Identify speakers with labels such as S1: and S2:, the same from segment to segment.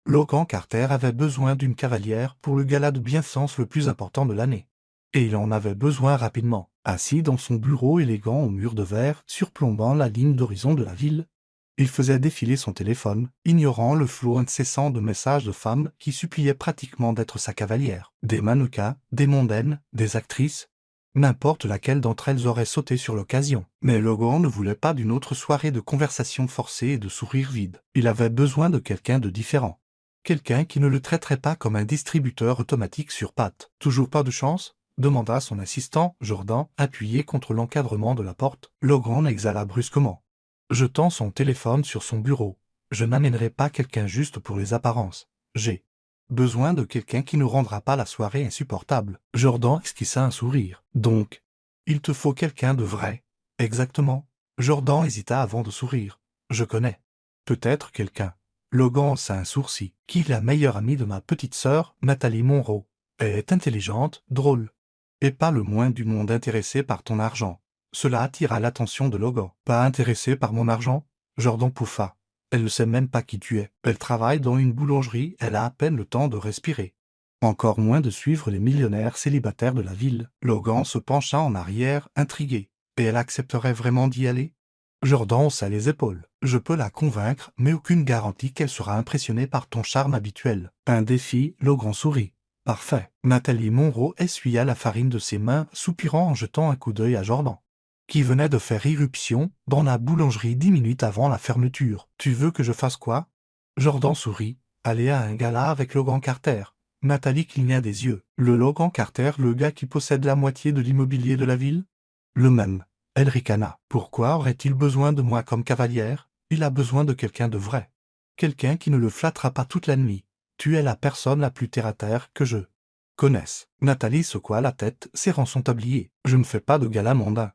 S1: Logan Carter avait besoin d'une cavalière pour le gala de bienséance le plus important de l'année. Et il en avait besoin rapidement. Assis dans son bureau élégant au mur de verre, surplombant la ligne d'horizon de la ville, il faisait défiler son téléphone, ignorant le flot incessant de messages de femmes qui suppliaient pratiquement d'être sa cavalière. Des mannequins, des mondaines, des actrices, n'importe laquelle d'entre elles aurait sauté sur l'occasion. Mais Logan ne voulait pas d'une autre soirée de conversations forcées et de sourires vides. Il avait besoin de quelqu'un de différent. Quelqu'un qui ne le traiterait pas comme un distributeur automatique sur pattes. Toujours pas de chance ? Demanda son assistant, Jordan, appuyé contre l'encadrement de la porte. Logan exhala brusquement, jetant son téléphone sur son bureau. Je n'amènerai pas quelqu'un juste pour les apparences. J'ai besoin de quelqu'un qui ne rendra pas la soirée insupportable. Jordan esquissa un sourire. Donc, il te faut quelqu'un de vrai. Exactement. Jordan hésita avant de sourire. Je connais. Peut-être quelqu'un. Logan haussa un sourcil. Qui est la meilleure amie de ma petite sœur, Nathalie Monroe. Elle est intelligente, drôle. Et pas le moins du monde intéressé par ton argent. Cela attira l'attention de Logan. Pas intéressé par mon argent? Jordan pouffa. Elle ne sait même pas qui tu es. Elle travaille dans une boulangerie, elle a à peine le temps de respirer. Encore moins de suivre les millionnaires célibataires de la ville. Logan se pencha en arrière, intrigué. Et elle accepterait vraiment d'y aller? Jordan haussa les épaules. Je peux la convaincre, mais aucune garantie qu'elle sera impressionnée par ton charme habituel. Un défi, Logan sourit. Parfait. Nathalie Monroe essuya la farine de ses mains, soupirant en jetant un coup d'œil à Jordan, qui venait de faire irruption dans la boulangerie 10 minutes avant la fermeture. Tu veux que je fasse quoi? Jordan sourit. Aller à un gala avec Logan Carter. Nathalie cligna des yeux. Le Logan Carter, le gars qui possède la moitié de l'immobilier de la ville? Le même. Elle ricana. Pourquoi aurait-il besoin de moi comme cavalière? Il a besoin de quelqu'un de vrai. Quelqu'un qui ne le flattera pas toute la nuit. Tu es la personne la plus terre-à-terre que je connaisse. Nathalie secoua la tête, serrant son tablier. Je ne fais pas de gala mondain.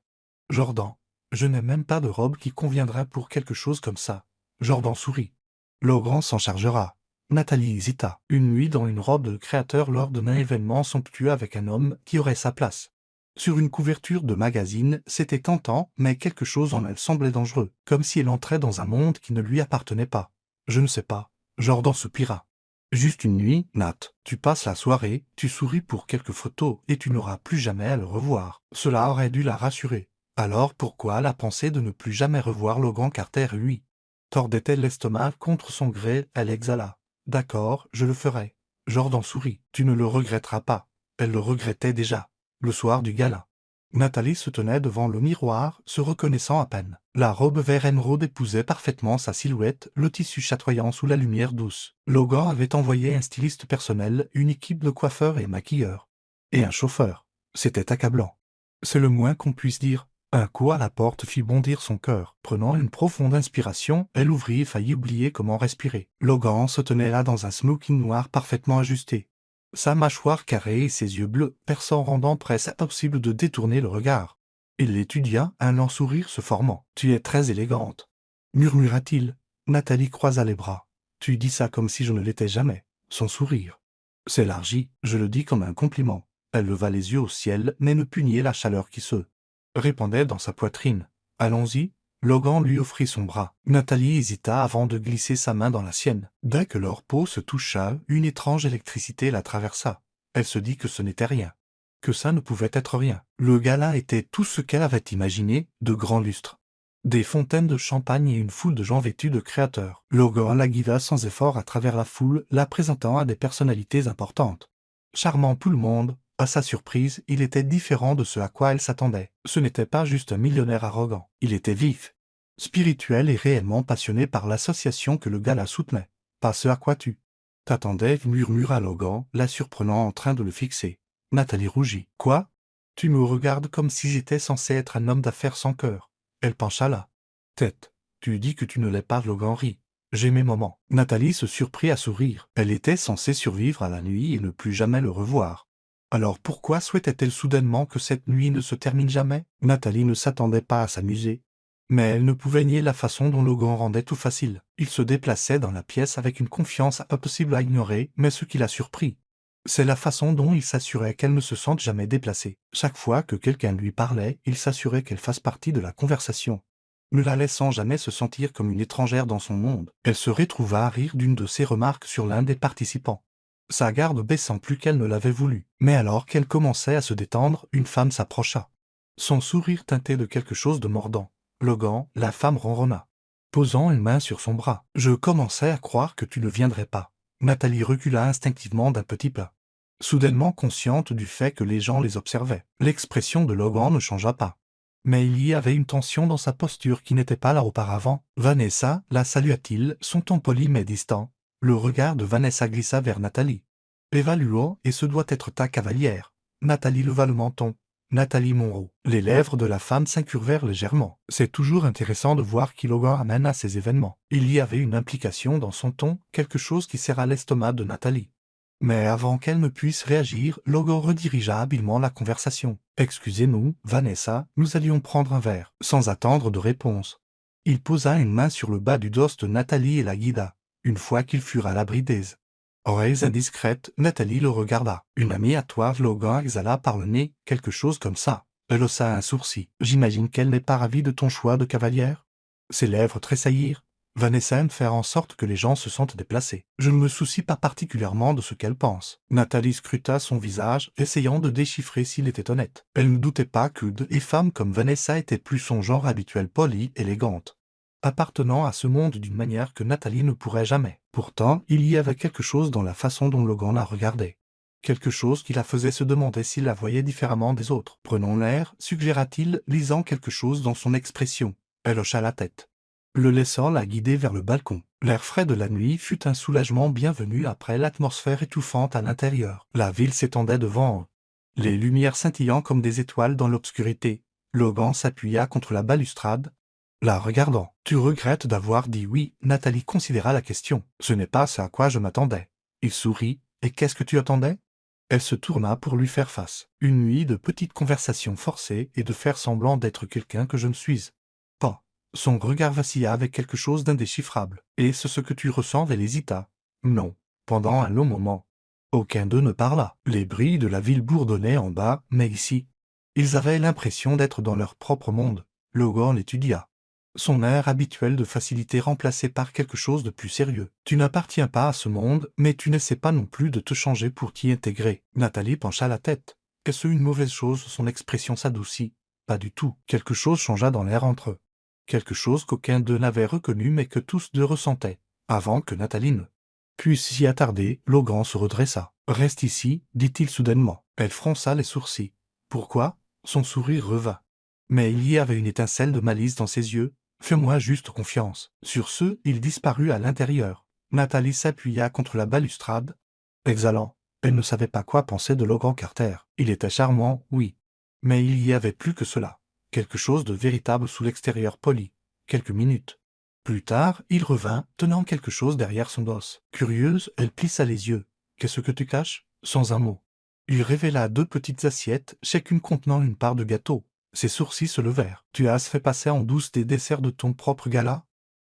S1: Jordan. Je n'ai même pas de robe qui conviendrait pour quelque chose comme ça. Jordan sourit. Logan s'en chargera. Nathalie hésita. Une nuit dans une robe de créateur lors d'un événement somptueux avec un homme qui aurait sa place. Sur une couverture de magazine, c'était tentant, mais quelque chose en elle semblait dangereux, comme si elle entrait dans un monde qui ne lui appartenait pas. Je ne sais pas. Jordan soupira. Juste une nuit, Nat. Tu passes la soirée, tu souris pour quelques photos et tu n'auras plus jamais à le revoir. Cela aurait dû la rassurer. Alors pourquoi la pensée de ne plus jamais revoir Logan Carter lui? Tordait-elle l'estomac contre son gré? Elle exhala. D'accord, je le ferai. Jordan sourit. Tu ne le regretteras pas. Elle le regrettait déjà. Le soir du gala, Nathalie se tenait devant le miroir, se reconnaissant à peine. La robe vert émeraude épousait parfaitement sa silhouette, le tissu chatoyant sous la lumière douce. Logan avait envoyé un styliste personnel, une équipe de coiffeurs et maquilleurs. Et un chauffeur. C'était accablant. C'est le moins qu'on puisse dire. Un coup à la porte fit bondir son cœur. Prenant une profonde inspiration, elle ouvrit et faillit oublier comment respirer. Logan se tenait là dans un smoking noir parfaitement ajusté. Sa mâchoire carrée et ses yeux bleus perçants rendant presque impossible de détourner le regard. Il l'étudia, un lent sourire se formant. « Tu es très élégante. » murmura-t-il. Nathalie croisa les bras. « Tu dis ça comme si je ne l'étais jamais. » Son sourire s'élargit. « Je le dis comme un compliment. » Elle leva les yeux au ciel, mais ne put nier la chaleur qui se répandait dans sa poitrine. « Allons-y. » Logan lui offrit son bras. Nathalie hésita avant de glisser sa main dans la sienne. Dès que leur peau se toucha, une étrange électricité la traversa. Elle se dit que ce n'était rien. Que ça ne pouvait être rien. Le gala était tout ce qu'elle avait imaginé, de grands lustres. Des fontaines de champagne et une foule de gens vêtus de créateurs. Logan la guida sans effort à travers la foule, la présentant à des personnalités importantes. Charmant tout le monde, à sa surprise, il était différent de ce à quoi elle s'attendait. Ce n'était pas juste un millionnaire arrogant. Il était vif, spirituel et réellement passionné par l'association que le gala soutenait. Pas ce à quoi tu t'attendais, murmura Logan, la surprenant en train de le fixer. Nathalie rougit. Quoi? Tu me regardes comme si j'étais censé être un homme d'affaires sans cœur. Elle pencha la tête. Tu dis que tu ne l'es pas, Logan rit. J'ai mes moments. Nathalie se surprit à sourire. Elle était censée survivre à la nuit et ne plus jamais le revoir. Alors pourquoi souhaitait-elle soudainement que cette nuit ne se termine jamais? Nathalie ne s'attendait pas à s'amuser. Mais elle ne pouvait nier la façon dont Logan rendait tout facile. Il se déplaçait dans la pièce avec une confiance impossible à ignorer, mais ce qui la surprit, c'est la façon dont il s'assurait qu'elle ne se sente jamais déplacée. Chaque fois que quelqu'un lui parlait, il s'assurait qu'elle fasse partie de la conversation. ne la laissant jamais se sentir comme une étrangère dans son monde. Elle se retrouva à rire d'une de ses remarques sur l'un des participants. Sa garde baissant plus qu'elle ne l'avait voulu. Mais alors qu'elle commençait à se détendre, une femme s'approcha. Son sourire teinté de quelque chose de mordant. Logan, la femme ronronna, posant une main sur son bras. « Je commençais à croire que tu ne viendrais pas. » Nathalie recula instinctivement d'un petit pas. Soudainement consciente du fait que les gens les observaient. L'expression de Logan ne changea pas. Mais il y avait une tension dans sa posture qui n'était pas là auparavant. « Vanessa » la salua-t-il, son ton poli mais distant. Le regard de Vanessa glissa vers Nathalie. « Évaluons, et ce doit être ta cavalière. » Nathalie leva le menton. Nathalie Monroe. Les lèvres de la femme s'incurvèrent légèrement. C'est toujours intéressant de voir qui Logan amène à ces événements. Il y avait une implication dans son ton, quelque chose qui serra l'estomac de Nathalie. Mais avant qu'elle ne puisse réagir, Logan redirigea habilement la conversation. « Excusez-nous, Vanessa, nous allions prendre un verre. » Sans attendre de réponse. Il posa une main sur le bas du dos de Nathalie et la guida, une fois qu'ils furent à l'abri des oreilles indiscrètes. Nathalie le regarda. « Une amie à toi ?» Logan exhala par le nez, quelque chose comme ça. Elle haussa un sourcil. « J'imagine qu'elle n'est pas ravie de ton choix de cavalière ?» Ses lèvres tressaillirent. Vanessa aime faire en sorte que les gens se sentent déplacés. Je ne me soucie pas particulièrement de ce qu'elle pense. Nathalie scruta son visage, essayant de déchiffrer s'il était honnête. Elle ne doutait pas que les femmes comme Vanessa étaient plus son genre habituel, polie, élégante, appartenant à ce monde d'une manière que Nathalie ne pourrait jamais. Pourtant, il y avait quelque chose dans la façon dont Logan la regardait. Quelque chose qui la faisait se demander s'il la voyait différemment des autres. « Prenons l'air » suggéra-t-il, lisant quelque chose dans son expression. Elle hocha la tête, le laissant la guider vers le balcon. L'air frais de la nuit fut un soulagement bienvenu après l'atmosphère étouffante à l'intérieur. La ville s'étendait devant eux, les lumières scintillant comme des étoiles dans l'obscurité. Logan s'appuya contre la balustrade, la regardant. « Tu regrettes d'avoir dit oui ?» Nathalie considéra la question. « Ce n'est pas ce à quoi je m'attendais. » Il sourit. « Et qu'est-ce que tu attendais ?» Elle se tourna pour lui faire face. « Une nuit de petites conversations forcées et de faire semblant d'être quelqu'un que je ne suis pas. » Son regard vacilla avec quelque chose d'indéchiffrable. « Et c'est ce que tu ressens ?» Elle hésita. « Non. » Pendant un long moment, aucun d'eux ne parla. Les brilles de la ville bourdonnaient en bas, mais ici, ils avaient l'impression d'être dans leur propre monde. Logan l'étudia, son air habituel de facilité remplacé par quelque chose de plus sérieux. « Tu n'appartiens pas à ce monde, mais tu n'essaies pas non plus de te changer pour t'y intégrer. » Nathalie pencha la tête. Est-ce une mauvaise chose? Son expression s'adoucit. Pas du tout. Quelque chose changea dans l'air entre eux. Quelque chose qu'aucun d'eux n'avait reconnu mais que tous deux ressentaient. Avant que Nathalie ne puisse s'y attarder, Logan se redressa. « Reste ici » dit-il soudainement. Elle fronça les sourcils. « Pourquoi ?» Son sourire revint. Mais il y avait une étincelle de malice dans ses yeux. « Fais-moi juste confiance. » Sur ce, il disparut à l'intérieur. Nathalie s'appuya contre la balustrade, exhalant. Elle ne savait pas quoi penser de Logan Carter. Il était charmant, oui. Mais il y avait plus que cela. Quelque chose de véritable sous l'extérieur poli. Quelques minutes plus tard, il revint, tenant quelque chose derrière son dos. Curieuse, elle plissa les yeux. « Qu'est-ce que tu caches ?» Sans un mot. Il révéla 2 petites assiettes, chacune contenant une part de gâteau. Ses sourcils se levèrent. « Tu as fait passer en douce des desserts de ton propre gala ?»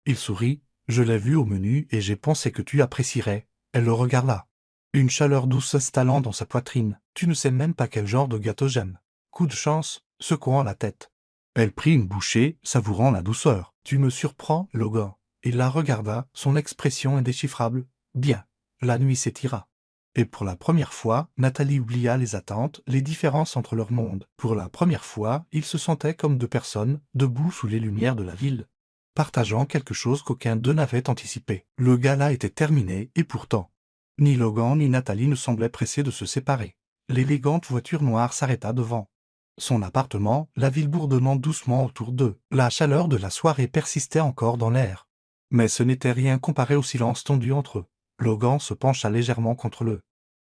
S1: Il sourit. « Je l'ai vu au menu et j'ai pensé que tu apprécierais. » Elle le regarda. Une chaleur douce s'installant dans sa poitrine. « Tu ne sais même pas quel genre de gâteau j'aime. » Coup de chance, secouant la tête. Elle prit une bouchée, savourant la douceur. « Tu me surprends, Logan. » Il la regarda, son expression indéchiffrable. « Bien. » La nuit s'étira. Et pour la première fois, Nathalie oublia les attentes, les différences entre leurs mondes. Pour la première fois, ils se sentaient comme 2 personnes, debout sous les lumières de la ville, partageant quelque chose qu'aucun d'eux n'avait anticipé. Le gala était terminé, et pourtant, ni Logan ni Nathalie ne semblaient pressés de se séparer. L'élégante voiture noire s'arrêta devant son appartement, la ville bourdonnant doucement autour d'eux. La chaleur de la soirée persistait encore dans l'air. Mais ce n'était rien comparé au silence tendu entre eux. Logan se pencha légèrement contre le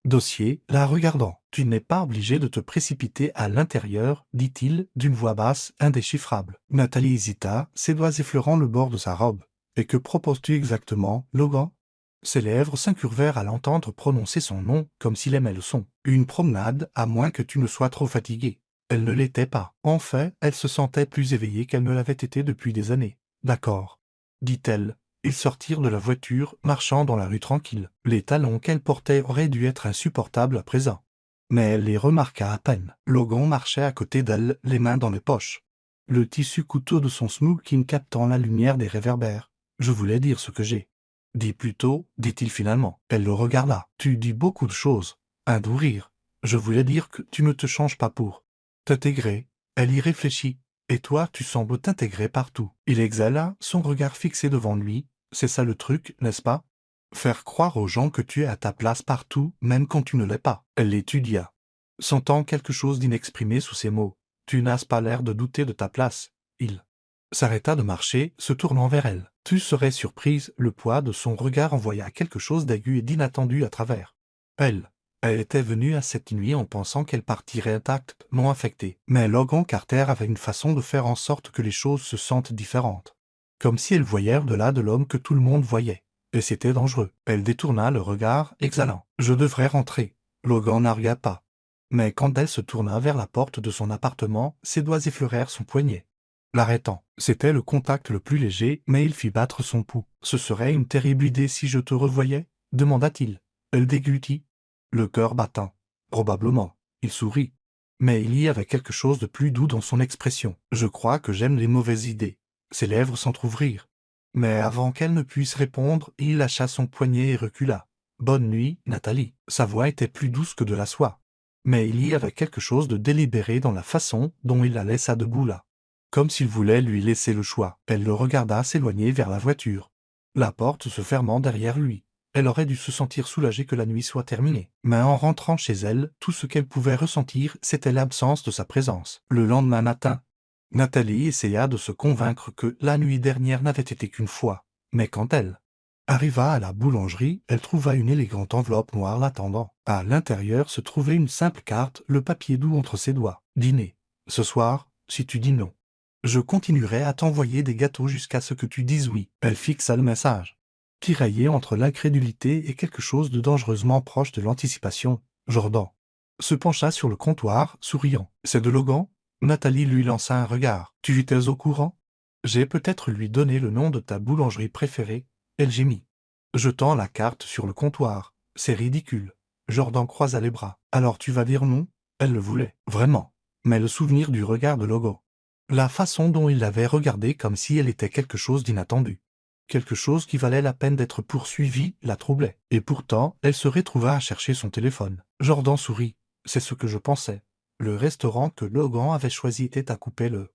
S1: dossier, la regardant. « Tu n'es pas obligé de te précipiter à l'intérieur, » dit-il, d'une voix basse, indéchiffrable. Nathalie hésita, ses doigts effleurant le bord de sa robe. « Et que proposes-tu exactement, Logan ?» Ses lèvres s'incurvèrent à l'entendre prononcer son nom, comme s'il aimait le son. « Une promenade, à moins que tu ne sois trop fatigué. » Elle ne l'était pas. En fait, elle se sentait plus éveillée qu'elle ne l'avait été depuis des années. « D'accord, » dit-elle. Ils sortirent de la voiture, marchant dans la rue tranquille. Les talons qu'elle portait auraient dû être insupportables à présent. Mais elle les remarqua à peine. Logan marchait à côté d'elle, les mains dans les poches. le tissu couteau de son smoking captant la lumière des réverbères. Je voulais dire ce que j'ai. Dis plutôt, dit-il finalement. Elle le regarda. Tu dis beaucoup de choses. Un doux rire. Je voulais dire que tu ne te changes pas pour t'intégrer. Elle y réfléchit. Et toi, tu sembles t'intégrer partout. Il exhala, son regard fixé devant lui. C'est ça le truc, n'est-ce pas? Faire croire aux gens que tu es à ta place partout, même quand tu ne l'es pas. Elle l'étudia, sentant quelque chose d'inexprimé sous ses mots. Tu n'as pas l'air de douter de ta place. Il s'arrêta de marcher, se tournant vers elle. Tu serais surprise, le poids de son regard envoya quelque chose d'aigu et d'inattendu à travers elle. Elle était venue à cette nuit en pensant qu'elle partirait intacte, non affectée. Mais Logan Carter avait une façon de faire en sorte que les choses se sentent différentes. Comme si elle voyait au-delà de l'homme que tout le monde voyait. Et c'était dangereux. Elle détourna le regard, exhalant. Je devrais rentrer. Logan n'argua pas. Mais quand elle se tourna vers la porte de son appartement, ses doigts effleurèrent son poignet, l'arrêtant. C'était le contact le plus léger, mais il fit battre son pouls. Ce serait une terrible idée si je te revoyais, demanda-t-il. Elle déglutit, le cœur battant. Probablement. Il sourit. Mais il y avait quelque chose de plus doux dans son expression. Je crois que j'aime les mauvaises idées. Ses lèvres s'entr'ouvrirent. Mais avant qu'elle ne puisse répondre, il lâcha son poignet et recula. Bonne nuit, Nathalie. Sa voix était plus douce que de la soie. Mais il y avait quelque chose de délibéré dans la façon dont il la laissa debout là. Comme s'il voulait lui laisser le choix. Elle le regarda s'éloigner vers la voiture. La porte se fermant derrière lui. Elle aurait dû se sentir soulagée que la nuit soit terminée. Mais en rentrant chez elle, tout ce qu'elle pouvait ressentir, c'était l'absence de sa présence. Le lendemain matin, Nathalie essaya de se convaincre que la nuit dernière n'avait été qu'une fois. Mais quand elle arriva à la boulangerie, elle trouva une élégante enveloppe noire l'attendant. À l'intérieur se trouvait une simple carte, le papier doux entre ses doigts. Dîner. Ce soir, si tu dis non, je continuerai à t'envoyer des gâteaux jusqu'à ce que tu dises oui. Elle fixa le message, tiraillé entre l'incrédulité et quelque chose de dangereusement proche de l'anticipation. Jordan se pencha sur le comptoir, souriant. C'est de Logan? Nathalie lui lança un regard. Tu étais au courant? J'ai peut-être lui donné le nom de ta boulangerie préférée. Elle gémit, jetant la carte sur le comptoir. C'est ridicule. Jordan croisa les bras. Alors tu vas dire non? Elle le voulait, vraiment. Mais le souvenir du regard de Logan, la façon dont il l'avait regardée comme si elle était quelque chose d'inattendu, quelque chose qui valait la peine d'être poursuivi, la troublait. Et pourtant, elle se retrouva à chercher son téléphone. Jordan sourit. C'est ce que je pensais. Le restaurant que Logan avait choisi était à couper le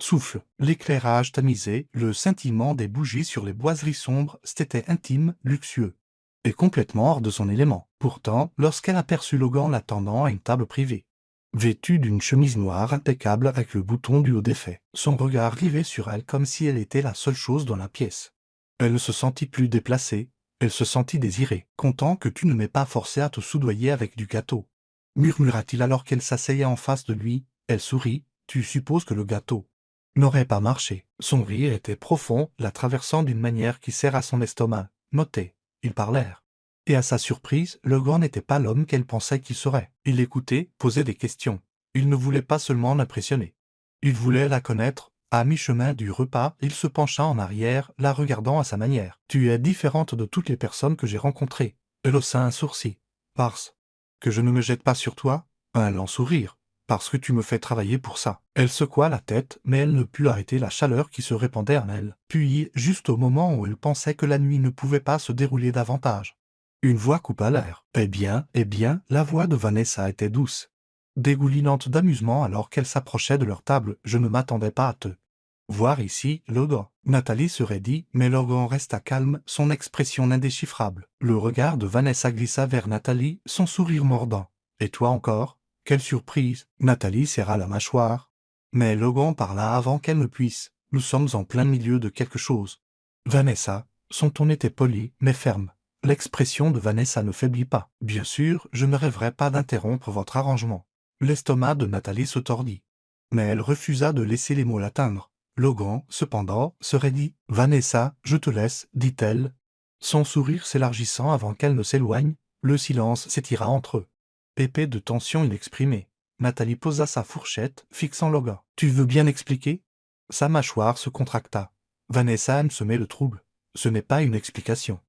S1: souffle. L'éclairage tamisé, le scintillement des bougies sur les boiseries sombres, c'était intime, luxueux, et complètement hors de son élément. Pourtant, lorsqu'elle aperçut Logan l'attendant à une table privée, vêtue d'une chemise noire impeccable avec le bouton du haut défait, son regard rivé sur elle comme si elle était la seule chose dans la pièce. Elle ne se sentit plus déplacée, elle se sentit désirée. Content que tu ne m'aies pas forcé à te soudoyer avec du gâteau, murmura-t-il alors qu'elle s'asseyait en face de lui. Elle sourit. Tu supposes que le gâteau n'aurait pas marché. Son rire était profond, la traversant d'une manière qui serra son estomac. Notez, ils parlèrent. Et à sa surprise, Logan n'était pas l'homme qu'elle pensait qu'il serait. Il écoutait, posait des questions. Il ne voulait pas seulement l'impressionner. Il voulait la connaître. À mi-chemin du repas, il se pencha en arrière, la regardant à sa manière. Tu es différente de toutes les personnes que j'ai rencontrées. Elle haussa un sourcil. Parce que je ne me jette pas sur toi? Un lent sourire. Parce que tu me fais travailler pour ça. Elle secoua la tête, mais elle ne put arrêter la chaleur qui se répandait en elle. Puis, juste au moment où elle pensait que la nuit ne pouvait pas se dérouler davantage, une voix coupa l'air. Eh bien, la voix de Vanessa était douce, dégoulinante d'amusement alors qu'elle s'approchait de leur table. Je ne m'attendais pas à te voir ici, Logan. Nathalie se raidit, mais Logan resta calme, son expression indéchiffrable. Le regard de Vanessa glissa vers Nathalie, son sourire mordant. Et toi encore? Quelle surprise! Nathalie serra la mâchoire. Mais Logan parla avant qu'elle ne puisse. Nous sommes en plein milieu de quelque chose. Vanessa, son ton était poli, mais ferme. L'expression de Vanessa ne faiblit pas. Bien sûr, je ne rêverais pas d'interrompre votre arrangement. L'estomac de Nathalie se tordit. Mais elle refusa de laisser les mots l'atteindre. Logan, cependant, se raidit. « Vanessa, je te laisse, dit-elle. » Son sourire s'élargissant avant qu'elle ne s'éloigne, le silence s'étira entre eux. Épais de tension inexprimée. Nathalie posa sa fourchette, fixant Logan. « Tu veux bien expliquer ?» Sa mâchoire se contracta. Vanessa aime semer le trouble. Ce n'est pas une explication.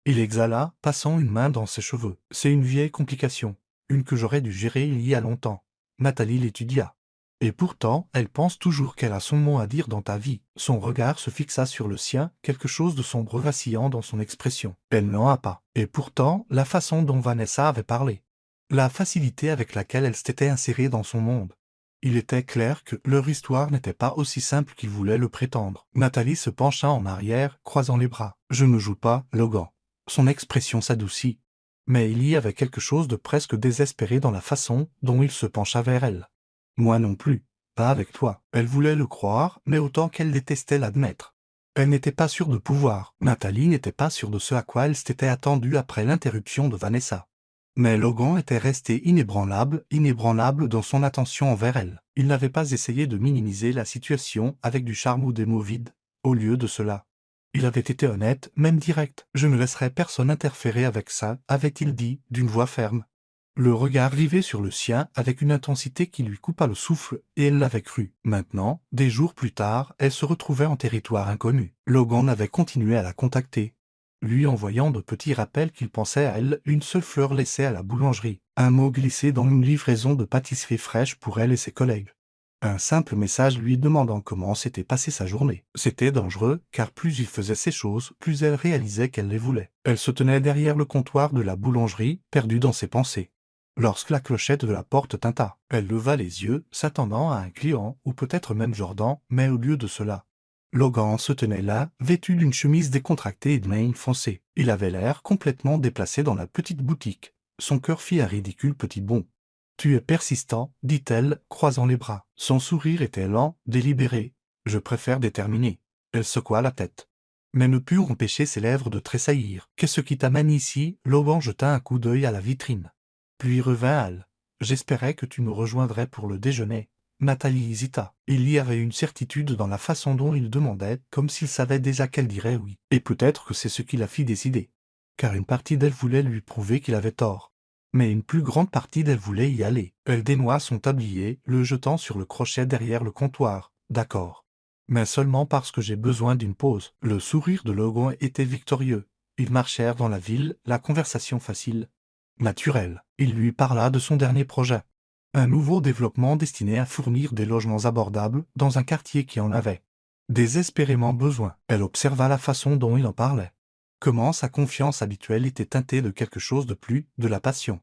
S1: Il exhala, passant une main dans ses cheveux. C'est une vieille complication. Une que j'aurais dû gérer il y a longtemps. Nathalie l'étudia. Et pourtant, elle pense toujours qu'elle a son mot à dire dans ta vie. Son regard se fixa sur le sien, quelque chose de sombre vacillant dans son expression. Elle n'en a pas. Et pourtant, la façon dont Vanessa avait parlé. La facilité avec laquelle elle s'était insérée dans son monde. Il était clair que leur histoire n'était pas aussi simple qu'il voulait le prétendre. Nathalie se pencha en arrière, croisant les bras. « Je ne joue pas, Logan. » Son expression s'adoucit. Mais il y avait quelque chose de presque désespéré dans la façon dont il se pencha vers elle. « Moi non plus. Pas avec toi. » Elle voulait le croire, mais autant qu'elle détestait l'admettre. Elle n'était pas sûre de pouvoir. Nathalie n'était pas sûre de ce à quoi elle s'était attendue après l'interruption de Vanessa. Mais Logan était resté inébranlable dans son attention envers elle. Il n'avait pas essayé de minimiser la situation avec du charme ou des mots vides. Au lieu de cela, il avait été honnête, même direct. « Je ne laisserai personne interférer avec ça », avait-il dit, d'une voix ferme. Le regard rivé sur le sien avec une intensité qui lui coupa le souffle, et elle l'avait cru. Maintenant, des jours plus tard, elle se retrouvait en territoire inconnu. Logan avait continué à la contacter, lui envoyant de petits rappels qu'il pensait à elle, une seule fleur laissée à la boulangerie, un mot glissé dans une livraison de pâtisserie fraîche pour elle et ses collègues. Un simple message lui demandant comment s'était passée sa journée. C'était dangereux, car plus il faisait ces choses, plus elle réalisait qu'elle les voulait. Elle se tenait derrière le comptoir de la boulangerie, perdue dans ses pensées. Lorsque la clochette de la porte tinta, elle leva les yeux, s'attendant à un client, ou peut-être même Jordan, mais au lieu de cela, Logan se tenait là, vêtu d'une chemise décontractée et de mailles foncées. Il avait l'air complètement déplacé dans la petite boutique. Son cœur fit un ridicule petit bond. « Tu es persistant, dit-elle, croisant les bras. Son sourire était lent, délibéré. « Je préfère déterminer. » Elle secoua la tête, mais ne put empêcher ses lèvres de tressaillir. « Qu'est-ce qui t'amène ici ?» Logan jeta un coup d'œil à la vitrine. Puis revint à elle. « J'espérais que tu me rejoindrais pour le déjeuner. » Nathalie hésita. Il y avait une certitude dans la façon dont il demandait, comme s'il savait déjà qu'elle dirait oui. Et peut-être que c'est ce qui la fit décider. Car une partie d'elle voulait lui prouver qu'il avait tort. Mais une plus grande partie d'elle voulait y aller. Elle dénoua son tablier, le jetant sur le crochet derrière le comptoir. « D'accord. Mais seulement parce que j'ai besoin d'une pause. » Le sourire de Logan était victorieux. Ils marchèrent dans la ville, la conversation facile, naturelle. Il lui parla de son dernier projet. Un nouveau développement destiné à fournir des logements abordables dans un quartier qui en avait désespérément besoin. Elle observa la façon dont il en parlait. Comment sa confiance habituelle était teintée de quelque chose de plus, de la passion.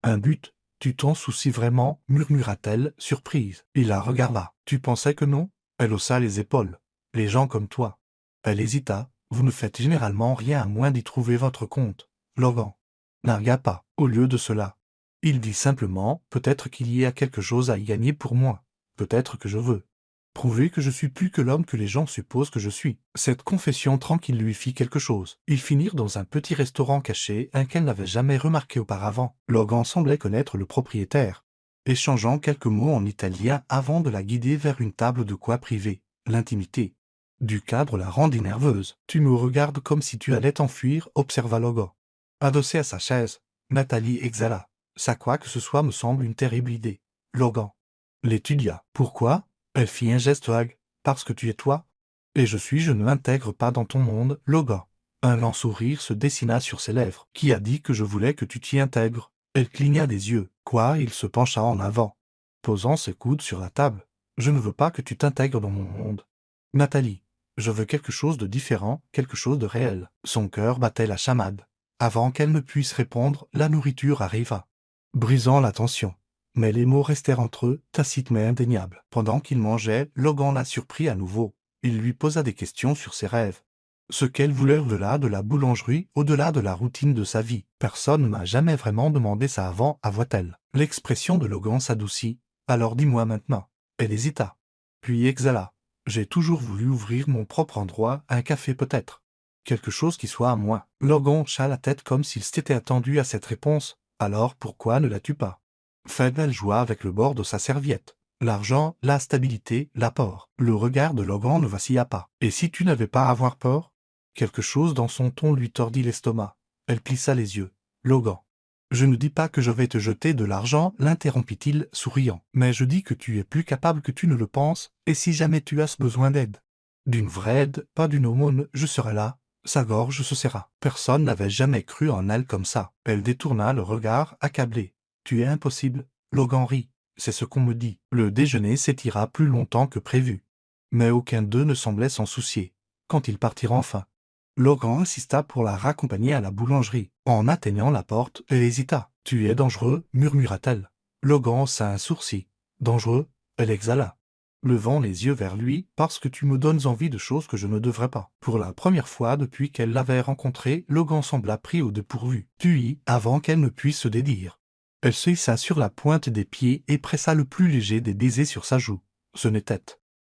S1: Un but, tu t'en soucies vraiment, murmura-t-elle, surprise. Il la regarda. Tu pensais que non? Elle haussa les épaules. Les gens comme toi. Elle hésita. Vous ne faites généralement rien à moins d'y trouver votre compte. Logan n'argua pas. Au lieu de cela, il dit simplement, peut-être qu'il y a quelque chose à y gagner pour moi. Peut-être que je veux prouver que je suis plus que l'homme que les gens supposent que je suis. Cette confession tranquille lui fit quelque chose. Ils finirent dans un petit restaurant caché, qu'elle n'avait jamais remarqué auparavant. Logan semblait connaître le propriétaire, échangeant quelques mots en italien avant de la guider vers une table de quoi privée. L'intimité du cadre la rendit nerveuse. « Tu me regardes comme si tu allais t'enfuir, » observa Logan. Adossé à sa chaise, Nathalie exhala. « Ça quoi que ce soit me semble une terrible idée. » Logan l'étudia. « Pourquoi ?» Elle fit un geste vague. « Parce que tu es toi. Et je ne m'intègre pas dans ton monde, Logan. » Un lent sourire se dessina sur ses lèvres. « Qui a dit que je voulais que tu t'y intègres ?» Elle cligna des yeux. « Quoi ?» Il se pencha en avant, posant ses coudes sur la table. « Je ne veux pas que tu t'intègres dans mon monde. Nathalie, je veux quelque chose de différent, quelque chose de réel. » Son cœur battait la chamade. Avant qu'elle ne puisse répondre, la nourriture arriva, brisant la tension. Mais les mots restèrent entre eux, tacites mais indéniables. Pendant qu'il mangeait, Logan la surprit à nouveau. Il lui posa des questions sur ses rêves. Ce qu'elle voulait au-delà de la boulangerie, au-delà de la routine de sa vie. Personne ne m'a jamais vraiment demandé ça avant, avoua-t-elle. L'expression de Logan s'adoucit. Alors dis-moi maintenant. Elle hésita. Puis exhala. J'ai toujours voulu ouvrir mon propre endroit, un café peut-être. Quelque chose qui soit à moi. Logan hocha la tête comme s'il s'était attendu à cette réponse. Alors pourquoi ne l'as-tu pas? Elle joua avec le bord de sa serviette. L'argent, la stabilité, l'apport. Le regard de Logan ne vacilla pas. Et si tu n'avais pas à avoir peur? Quelque chose dans son ton lui tordit l'estomac. Elle plissa les yeux. Logan. Je ne dis pas que je vais te jeter de l'argent, l'interrompit-il, souriant. Mais je dis que tu es plus capable que tu ne le penses, et si jamais tu as besoin d'aide. D'une vraie aide, pas d'une aumône, je serai là. Sa gorge se serra. Personne n'avait jamais cru en elle comme ça. Elle détourna le regard, accablée. Tu es impossible. Logan rit. C'est ce qu'on me dit. Le déjeuner s'étira plus longtemps que prévu. Mais aucun d'eux ne semblait s'en soucier. Quand ils partirent enfin, Logan insista pour la raccompagner à la boulangerie. En atteignant la porte, elle hésita. « Tu es dangereux » murmura-t-elle. Logan haussa un sourcil. « Dangereux » elle exhala, levant les yeux vers lui, « parce que tu me donnes envie de choses que je ne devrais pas. » Pour la première fois depuis qu'elle l'avait rencontré, Logan sembla pris au dépourvu. Puis, avant qu'elle ne puisse se dédire, elle se hissa sur la pointe des pieds et pressa le plus léger des baisers sur sa joue. Ce n'était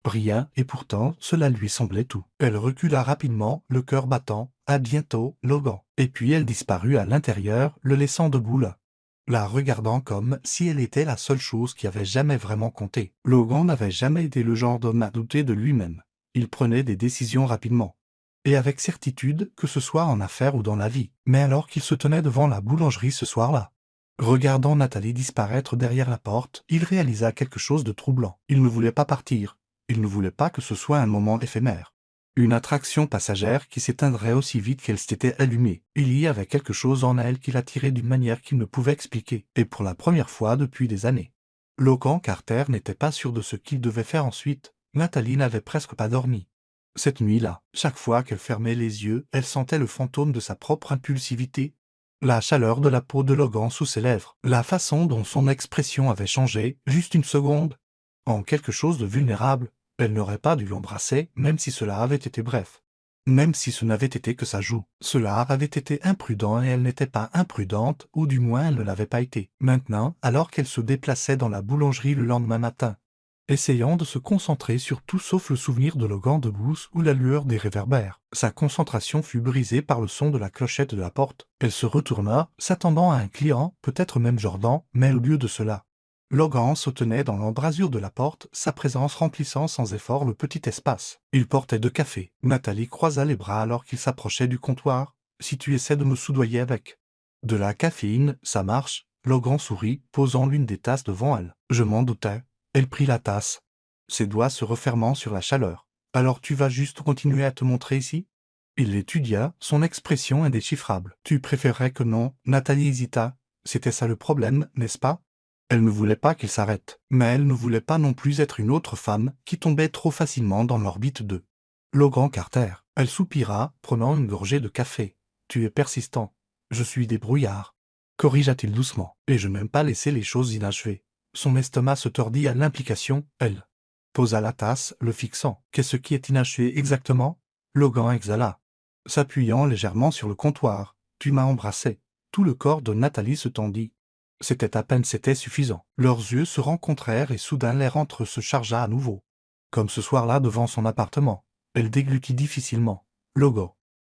S1: rien, et pourtant cela lui semblait tout. Elle recula rapidement, le cœur battant. « À bientôt, Logan. » Et puis elle disparut à l'intérieur, le laissant debout là, la regardant comme si elle était la seule chose qui avait jamais vraiment compté. Logan n'avait jamais été le genre d'homme à douter de lui-même. Il prenait des décisions rapidement, et avec certitude, que ce soit en affaires ou dans la vie. Mais alors qu'il se tenait devant la boulangerie ce soir-là, regardant Nathalie disparaître derrière la porte, il réalisa quelque chose de troublant. Il ne voulait pas partir. Il ne voulait pas que ce soit un moment éphémère, une attraction passagère qui s'éteindrait aussi vite qu'elle s'était allumée. Il y avait quelque chose en elle qui l'attirait d'une manière qu'il ne pouvait expliquer, et pour la première fois depuis des années. Logan Carter n'était pas sûr de ce qu'il devait faire ensuite. Nathalie n'avait presque pas dormi. Cette nuit-là, chaque fois qu'elle fermait les yeux, elle sentait le fantôme de sa propre impulsivité, la chaleur de la peau de Logan sous ses lèvres, la façon dont son expression avait changé, juste une seconde, en quelque chose de vulnérable. Elle n'aurait pas dû l'embrasser, même si cela avait été bref. Même si ce n'avait été que sa joue. Cela avait été imprudent et elle n'était pas imprudente, ou du moins elle ne l'avait pas été. Maintenant, alors qu'elle se déplaçait dans la boulangerie le lendemain matin, essayant de se concentrer sur tout sauf le souvenir de Logan debout ou la lueur des réverbères, sa concentration fut brisée par le son de la clochette de la porte. Elle se retourna, s'attendant à un client, peut-être même Jordan, mais au lieu de cela, Logan se tenait dans l'embrasure de la porte, sa présence remplissant sans effort le petit espace. Il portait de café. Nathalie croisa les bras alors qu'il s'approchait du comptoir. « Si tu essaies de me soudoyer avec de la caféine, ça marche. » Logan sourit, posant l'une des tasses devant elle. « Je m'en doutais. » Elle prit la tasse, ses doigts se refermant sur la chaleur. « Alors tu vas juste continuer à te montrer ici ?» Il l'étudia, son expression indéchiffrable. « Tu préférerais que non ?» Nathalie hésita. C'était ça le problème, n'est-ce pas? Elle ne voulait pas qu'il s'arrête, mais elle ne voulait pas non plus être une autre femme qui tombait trop facilement dans l'orbite de Logan Carter. Elle soupira, prenant une gorgée de café. « Tu es persistant. Je suis débrouillard. » corrigea-t-il doucement. « Et je n'aime pas laisser les choses inachevées. » Son estomac se tordit à l'implication. Elle posa la tasse, le fixant. « Qu'est-ce qui est inachevé exactement ?» Logan exhala, s'appuyant légèrement sur le comptoir. « Tu m'as embrassé. » Tout le corps de Nathalie se tendit. C'était à peine c'était suffisant. Leurs yeux se rencontrèrent et soudain l'air entre eux se chargea à nouveau. Comme ce soir-là devant son appartement. Elle déglutit difficilement. « Logan.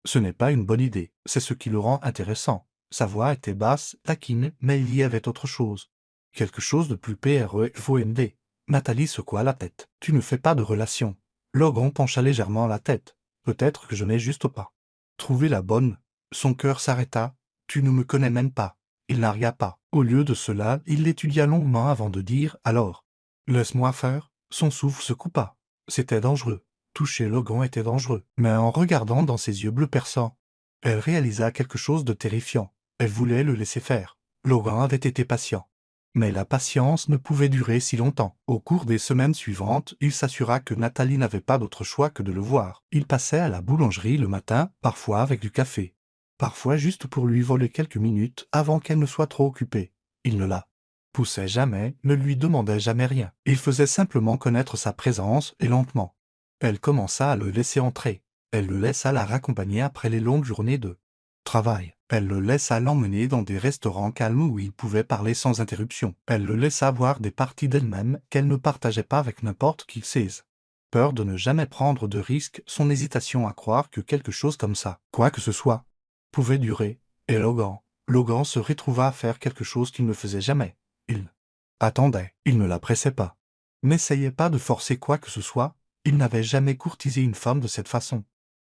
S1: Ce n'est pas une bonne idée. C'est ce qui le rend intéressant. » Sa voix était basse, taquine, mais il y avait autre chose. Quelque chose de plus PREVOND. Nathalie secoua la tête. « Tu ne fais pas de relation. » Logan pencha légèrement la tête. « Peut-être que je n'ai juste pas trouvé la bonne. » Son cœur s'arrêta. « Tu ne me connais même pas. » Il n'arria pas. Au lieu de cela, il l'étudia longuement avant de dire « Alors, laisse-moi faire ». Son souffle se coupa. C'était dangereux. Toucher Logan était dangereux. Mais en regardant dans ses yeux bleus perçants, elle réalisa quelque chose de terrifiant. Elle voulait le laisser faire. Logan avait été patient. Mais la patience ne pouvait durer si longtemps. Au cours des semaines suivantes, il s'assura que Nathalie n'avait pas d'autre choix que de le voir. Il passait à la boulangerie le matin, parfois avec du café. Parfois juste pour lui voler quelques minutes avant qu'elle ne soit trop occupée. Il ne la poussait jamais, ne lui demandait jamais rien. Il faisait simplement connaître sa présence et lentement. Elle commença à le laisser entrer. Elle le laissa la raccompagner après les longues journées de travail. Elle le laissa l'emmener dans des restaurants calmes où il pouvait parler sans interruption. Elle le laissa voir des parties d'elle-même qu'elle ne partageait pas avec n'importe qui. Ses peur de ne jamais prendre de risques, son hésitation à croire que quelque chose comme ça, quoi que ce soit, pouvait durer. Et Logan se retrouva à faire quelque chose qu'il ne faisait jamais. Il attendait. Il ne la pressait pas. N'essayait pas de forcer quoi que ce soit. Il n'avait jamais courtisé une femme de cette façon.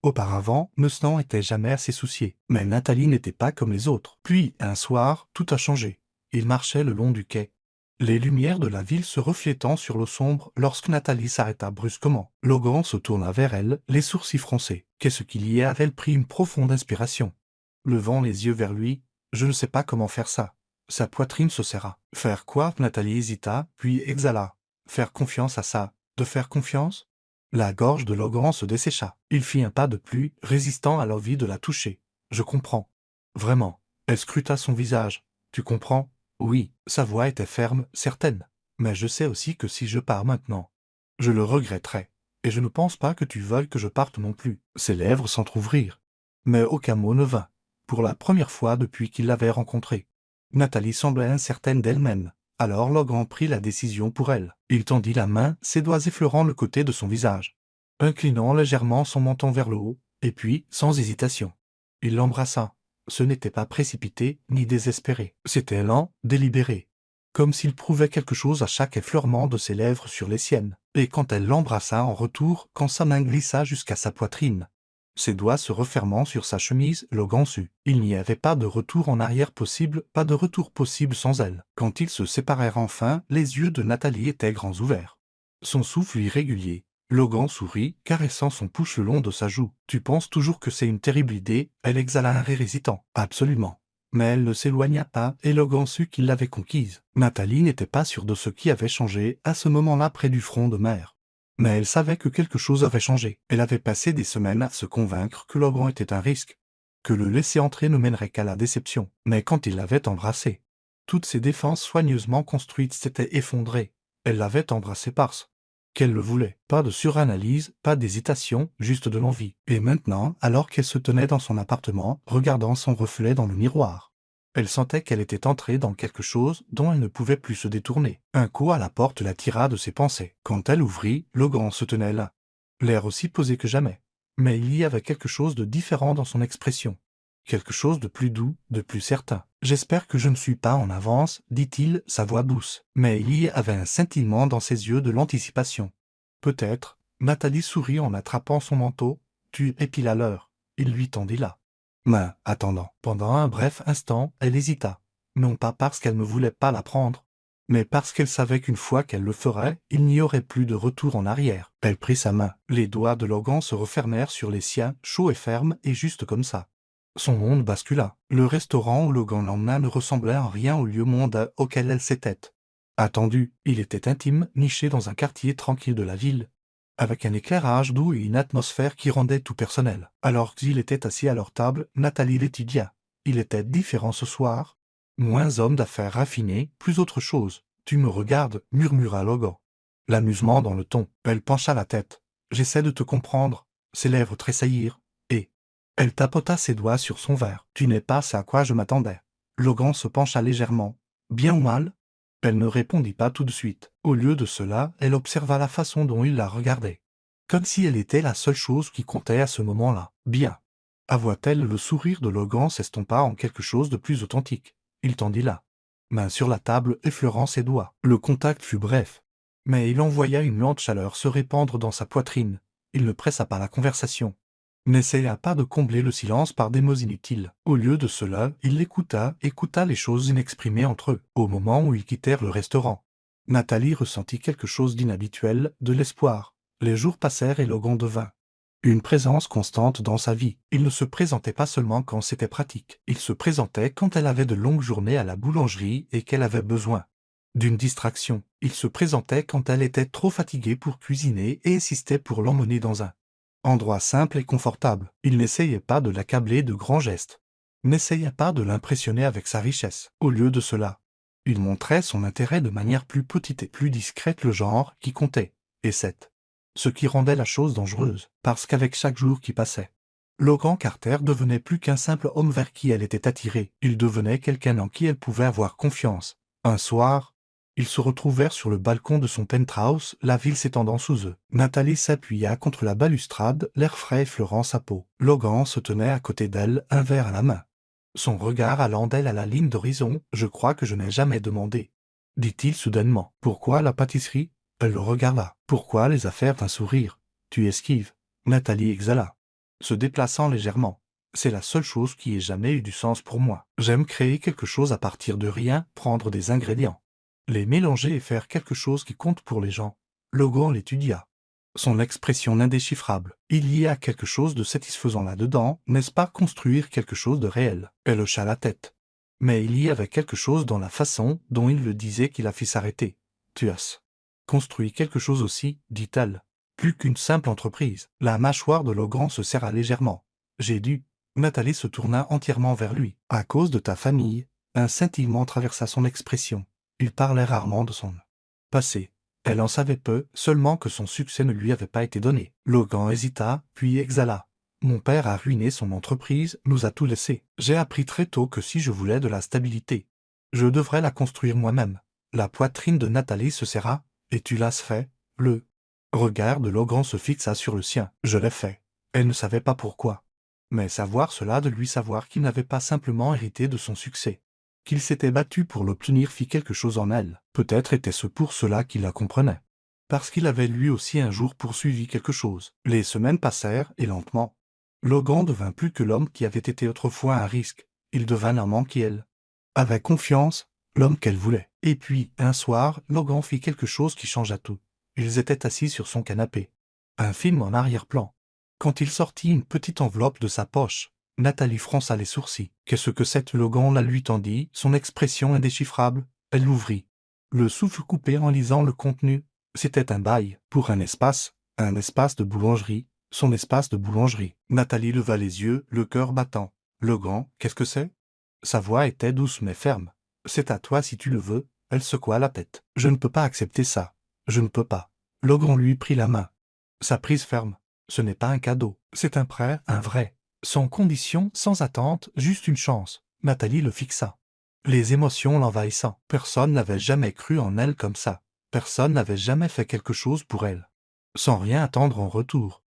S1: Auparavant, ne s'en était jamais assez soucié. Mais Nathalie n'était pas comme les autres. Puis, un soir, tout a changé. Il marchait le long du quai, les lumières de la ville se reflétant sur l'eau sombre lorsque Nathalie s'arrêta brusquement. Logan se tourna vers elle, les sourcils froncés. Qu'est-ce qu'il y a? A-t-elle pris une profonde inspiration? Levant les yeux vers lui, « Je ne sais pas comment faire ça. » Sa poitrine se serra. Faire quoi? Nathalie hésita, puis exhala. Faire confiance à ça. De faire confiance? La gorge de Logan se dessécha. Il fit un pas de plus, résistant à l'envie de la toucher. Je comprends. Vraiment. Elle scruta son visage. Tu comprends? Oui. Sa voix était ferme, certaine. Mais je sais aussi que si je pars maintenant, je le regretterai. Et je ne pense pas que tu veuilles que je parte non plus. Ses lèvres s'entr'ouvrirent. Mais aucun mot ne vint. Pour la première fois depuis qu'il l'avait rencontrée. Nathalie semblait incertaine d'elle-même. Alors Logan prit la décision pour elle. Il tendit la main, ses doigts effleurant le côté de son visage, inclinant légèrement son menton vers le haut, et puis, sans hésitation, il l'embrassa. Ce n'était pas précipité ni désespéré. C'était lent, délibéré. Comme s'il prouvait quelque chose à chaque effleurement de ses lèvres sur les siennes. Et quand elle l'embrassa en retour, quand sa main glissa jusqu'à sa poitrine, ses doigts se refermant sur sa chemise, Logan sut. Il n'y avait pas de retour en arrière possible, pas de retour possible sans elle. Quand ils se séparèrent enfin, les yeux de Nathalie étaient grands ouverts. Son souffle irrégulier. Logan sourit, caressant son pouce le long de sa joue. Tu penses toujours que c'est une terrible idée? Elle exhala un rire hésitant. Absolument. Mais elle ne s'éloigna pas, et Logan sut qu'il l'avait conquise. Nathalie n'était pas sûre de ce qui avait changé à ce moment-là près du front de mer. Mais elle savait que quelque chose avait changé. Elle avait passé des semaines à se convaincre que Logan était un risque, que le laisser entrer ne mènerait qu'à la déception. Mais quand il l'avait embrassée, toutes ses défenses soigneusement construites s'étaient effondrées. Elle l'avait embrassé parce qu'elle le voulait. Pas de suranalyse, pas d'hésitation, juste de l'envie. Et maintenant, alors qu'elle se tenait dans son appartement, regardant son reflet dans le miroir, elle sentait qu'elle était entrée dans quelque chose dont elle ne pouvait plus se détourner. Un coup à la porte la tira de ses pensées. Quand elle ouvrit, Logan se tenait là, l'air aussi posé que jamais. Mais il y avait quelque chose de différent dans son expression. Quelque chose de plus doux, de plus certain. « J'espère que je ne suis pas en avance, dit-il, sa voix douce. Mais il y avait un scintillement dans ses yeux de l'anticipation. Peut-être. Nathalie sourit en attrapant son manteau. Tu es pile à l'heure. Il lui tendit là. Mais, attendant, pendant un bref instant, elle hésita. Non pas parce qu'elle ne voulait pas la prendre, mais parce qu'elle savait qu'une fois qu'elle le ferait, il n'y aurait plus de retour en arrière. Elle prit sa main. Les doigts de Logan se refermèrent sur les siens, chauds et fermes, et juste comme ça. Son monde bascula. Le restaurant où Logan l'emmena ne ressemblait en rien au lieu monde auquel elle s'était attendue. Il était intime, niché dans un quartier tranquille de la ville, avec un éclairage doux et une atmosphère qui rendait tout personnel. Alors qu'il était assis à leur table, Nathalie l'étudia. Il était différent ce soir. Moins homme d'affaires raffiné, plus autre chose. Tu me regardes, murmura Logan. L'amusement dans le ton. Elle pencha la tête. J'essaie de te comprendre. Ses lèvres tressaillirent. Et elle tapota ses doigts sur son verre. Tu n'es pas ce à quoi je m'attendais. Logan se pencha légèrement. Bien ou mal? Elle ne répondit pas tout de suite. Au lieu de cela, elle observa la façon dont il la regardait. Comme si elle était la seule chose qui comptait à ce moment-là. Bien. Avoua-t-elle, le sourire de Logan s'estompa en quelque chose de plus authentique. Il tendit la main sur la table, effleurant ses doigts. Le contact fut bref. Mais il envoya une lente chaleur se répandre dans sa poitrine. Il ne pressa pas la conversation. N'essaya pas de combler le silence par des mots inutiles. Au lieu de cela, il l'écouta, écouta les choses inexprimées entre eux. Au moment où ils quittèrent le restaurant, Nathalie ressentit quelque chose d'inhabituel, de l'espoir. Les jours passèrent et Logan devint une présence constante dans sa vie. Il ne se présentait pas seulement quand c'était pratique. Il se présentait quand elle avait de longues journées à la boulangerie et qu'elle avait besoin d'une distraction. Il se présentait quand elle était trop fatiguée pour cuisiner et insistait pour l'emmener dans un endroit simple et confortable. Il n'essayait pas de l'accabler de grands gestes. N'essayait pas de l'impressionner avec sa richesse. Au lieu de cela, il montrait son intérêt de manière plus petite et plus discrète, le genre qui comptait. Et c'est ce qui rendait la chose dangereuse, parce qu'avec chaque jour qui passait, Logan Carter devenait plus qu'un simple homme vers qui elle était attirée. Il devenait quelqu'un en qui elle pouvait avoir confiance. Un soir, ils se retrouvèrent sur le balcon de son penthouse, la ville s'étendant sous eux. Nathalie s'appuya contre la balustrade, l'air frais effleurant sa peau. Logan se tenait à côté d'elle, un verre à la main. Son regard allant d'elle à la ligne d'horizon. « Je crois que je n'ai jamais demandé, » dit-il soudainement. « Pourquoi la pâtisserie ?» Elle le regarda. « Pourquoi les affaires d'un sourire? Tu esquives. » Nathalie exhala, se déplaçant légèrement. « C'est la seule chose qui ait jamais eu du sens pour moi. J'aime créer quelque chose à partir de rien, prendre des ingrédients, les mélanger et faire quelque chose qui compte pour les gens. » Logan l'étudia. Son expression indéchiffrable. Il y a quelque chose de satisfaisant là-dedans, n'est-ce pas? Construire quelque chose de réel. Elle hocha la tête. Mais il y avait quelque chose dans la façon dont il le disait qui la fit s'arrêter. Tu as construit quelque chose aussi, dit-elle. Plus qu'une simple entreprise. La mâchoire de Legrand se serra légèrement. J'ai dû. Nathalie se tourna entièrement vers lui. À cause de ta famille, un scintillement traversa son expression. Il parlait rarement de son passé. Elle en savait peu, seulement que son succès ne lui avait pas été donné. Legrand hésita, puis exhala. Mon père a ruiné son entreprise, nous a tout laissé. J'ai appris très tôt que si je voulais de la stabilité, je devrais la construire moi-même. La poitrine de Nathalie se serra. Et tu l'as fait, le regard de Legrand se fixa sur le sien. Je l'ai fait. Elle ne savait pas pourquoi. Mais savoir cela de lui savoir qu'il n'avait pas simplement hérité de son succès, qu'il s'était battu pour l'obtenir fit quelque chose en elle. Peut-être était-ce pour cela qu'il la comprenait. Parce qu'il avait lui aussi un jour poursuivi quelque chose. Les semaines passèrent, et lentement. Legrand devint plus que l'homme qui avait été autrefois un risque. Il devint l'amant qui elle avait confiance, l'homme qu'elle voulait. Et puis, un soir, Legrand fit quelque chose qui changea tout. Ils étaient assis sur son canapé. Un film en arrière-plan. Quand il sortit une petite enveloppe de sa poche, Nathalie fronça les sourcils. Qu'est-ce que c'est? Legrand la lui tendit, son expression indéchiffrable. Elle l'ouvrit. Le souffle coupé en lisant le contenu. C'était un bail, pour un espace de boulangerie, son espace de boulangerie. Nathalie leva les yeux, le cœur battant. Legrand, qu'est-ce que c'est? Sa voix était douce mais ferme. C'est à toi si tu le veux. Elle secoua la tête. Je ne peux pas accepter ça. Je ne peux pas. Legrand lui prit la main. Sa prise ferme. Ce n'est pas un cadeau. C'est un prêt, un vrai. Sans condition, sans attente, juste une chance. Nathalie le fixa. Les émotions l'envahissant. Personne n'avait jamais cru en elle comme ça. Personne n'avait jamais fait quelque chose pour elle. Sans rien attendre en retour.